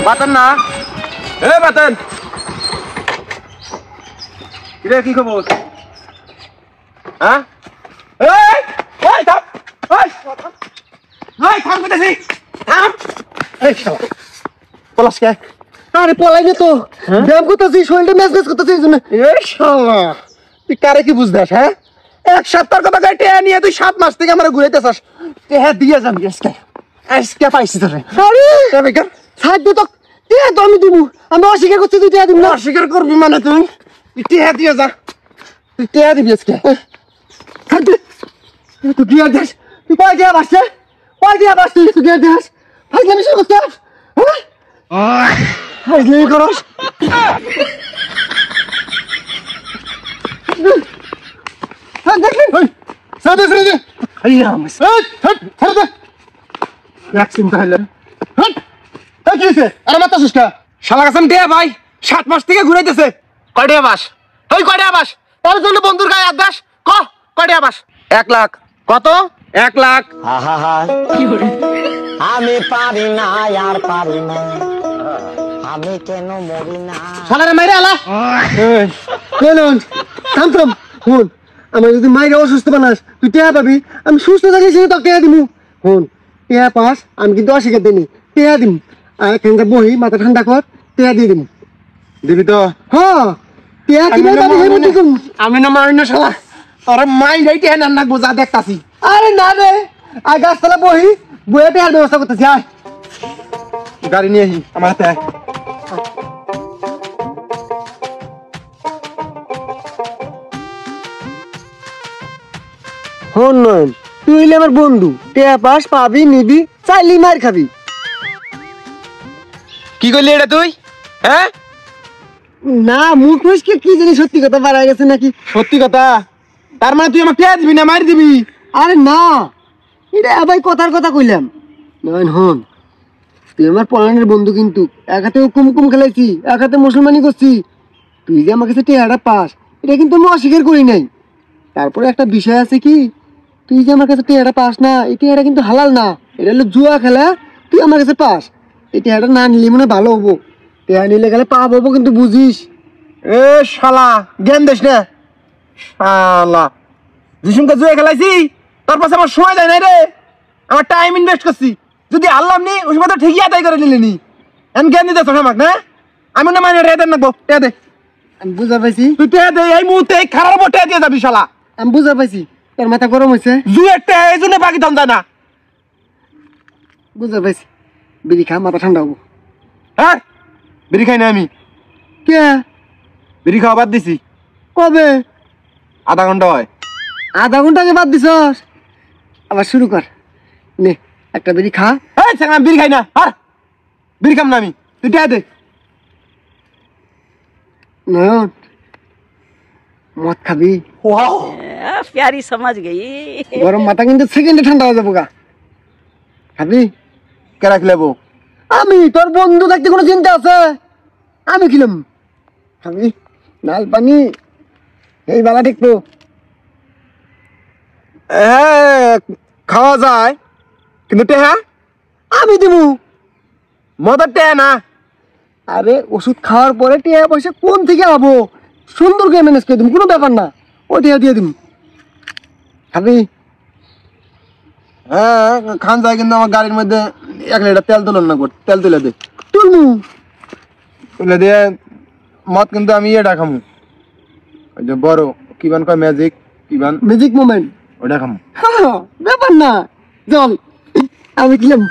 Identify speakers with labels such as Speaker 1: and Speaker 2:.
Speaker 1: বাতন না এ বাতন কিরে কি খবর হ্যাঁ এই ওই থাম ওই থাম কইতাছি থাম এই শালা পলাশ কে আরে পলাই না তো ব্যায়াম করতেছি শরীরটা ম্যাচ করতেছি এইজন্য এই শালা তুই কারে কি বুঝদাস হ্যাঁ এক সপ্তাহের কথা গাইতে নিয়ে তুই 7 মাস থেকে আমরা ঘুরাইতেছস টেহা দিয়ে যাবি আজকে পাইছি তোরে আরে তবে কর ছাড় দে তো টেহা তো আমি দিব আমি অস্বীকার করছি তুই টেহা দিবি না অস্বীকার করবি মানে তুই টেহা দিয়ে যা তুই টেহা দিবি আজকে ছাড় দে তুই গিয়ে দেখ তুই কয় দিয়া বাসছে তুই গিয়ে দেখ ফাইজলামি শুরু করছিস হ্যাঁ ফাইজলামি করস হ্যাঁ দেখলি সাদে আইয়া মাস ছাড় দে ভ্যাকসিন তাহলে হট কি হইছে আরে মাথা সুস্কা শালা কাসম দে ভাই 7 মাস থেকে ঘুরাইতেছে কয়টা মাস ওই কয়টা মাস তোর জন্য বন্ধুর গায়ে আদাস ক কয়টা মাস 1 লাখ কত 1 লাখ আহা কি করে আমি পারি না আর পারি না আমি কেন মরি না শালারে মাইরে আলা এই চলুন থাম হুন আমার যদি মাইরে অসুস্থ বানাস তুই টিয়া পাবি আমি সুস্থ থাকি সে তো টিয়া দিমু হুন টিয়া পাস আমি কিন্তু অস্বীকার দিনি টিয়া দিম আর এখানটা বহি মাথা ঠান্ডা কর টিয়া দিয়ে দিমু দিবি তো হ্যাঁ টিয়া কিভাবে পাবি হে বুঝি কোন আমি না মারি না শালা তোর মাই যাই টিয়া না গোজা দেখতাছি আরে না রে আই গাছতলা বহি বইয়ে টিয়ার ব্যবস্থা করতেছি আয় গাড়ি নিয়ে আহি আমার হাতে আয় হন নয়ন তুই হইলে আমার বন্ধু টিয়া পাস পাবি নিবি চাইলি মার খাবি কি করলি এটা তুই হ্যাঁ না মুখ মুশকে কি জানি সত্যি কথা বাড়াই গেছে নাকি সত্যি কথা তার মানে তুই আমাকে টিয়া দিবি না মার দিবি আরে না এটা ভাই কথার কথা কইলাম নয়ন হন তুই আমার পলানের বন্ধু কিন্তু এক হাতে হুকুম খেলাইছি এক হাতে মুসলমানি করছি তুই যে আমার কাছে টিয়াটা পাস এটা কিন্তু আমি অস্বীকার করি নাই তারপরে একটা বিষয় আছে কি তুই যে আমার কাছে টিয়াটা পাস না এই টিয়াটা কিন্তু হালাল না এটা হলো জুয়া খেলা তুই আমার কাছে পাস এই টিয়াটা না নিলে মনে ভালো হবো টিয়া নিলে গেলে পাপ হবো কিন্তু বুঝিস এ শালা জ্ঞান দিস না শালা যিশুকে জুয়া খেলাইছি তার পাশে আমার সময় দেয় নাই রে আমার টাইম ইনভেস্ট করছি যদি আল্লাহ নি ওই সময় তো ঠিকই আদায় করে নিলে নি এন জ্ঞান দিতেছ আমাকে না আমি না মানে রেদে নাকবো টিয়া দে আমি বুঝা পাইছি তুই টিয়া দে এই মুহূর্তে খারাপ টিয়া দিয়ে যাবি শালা আমি বুঝা পাইছি তোর মাথা গরম হয়েছে জুয়েরটা এই জন্য বাকি দম যায় না বুঝা পাইছি বিড়ি খা মাথা ঠান্ডা হবো হ্যাঁ বিড়ি খাই না আমি কে বিড়ি খাওয়া বাদ দিছি কবে আধা ঘন্টা হয় আধা ঘন্টা আগে বাদ দিছস আবার শুরু কর নে একটা বিড়ি খা এই আমি বিড়ি খাই না আর বিড়ি খাম না আমি তুই টিয়া দে নয়ন মদ খাবি ওয়াও
Speaker 2: प्यारी समझ गई
Speaker 1: গরম মাথা কিন্তু সেকেন্ডে ঠান্ডা হয়ে যাবো গা খাবি কে রাখলেবো আমি তোর বন্ধু থাকতে কোনো চিন্তা আছে আমি খিলাম খাবি লাল পানি এই বালা দেখবো খাওয়া যায় কিন্তু টেহা আমি দিবো মদের টেহা না আরে ওষুধ খাওয়ার পরে টেহা পয়সা কোন থেকে আবো সুন্দর করে ম্যানেজ করে দিম কোনো ব্যাপার না ও টেহা দিয়ে দিম খাবি হ্যাঁ খান যায় কিন্তু আমার গাড়ির মধ্যে 1 লিটার তেল তুলন না তেল তুলে দে তুলমু তুলে দিয়ে মদ কিন্তু আমি এটা খামু ওই যে বড় কিবান কয় ম্যাজিক মোমেন্ট ওটা খামু ব্যাপার না চল আমি কিলাম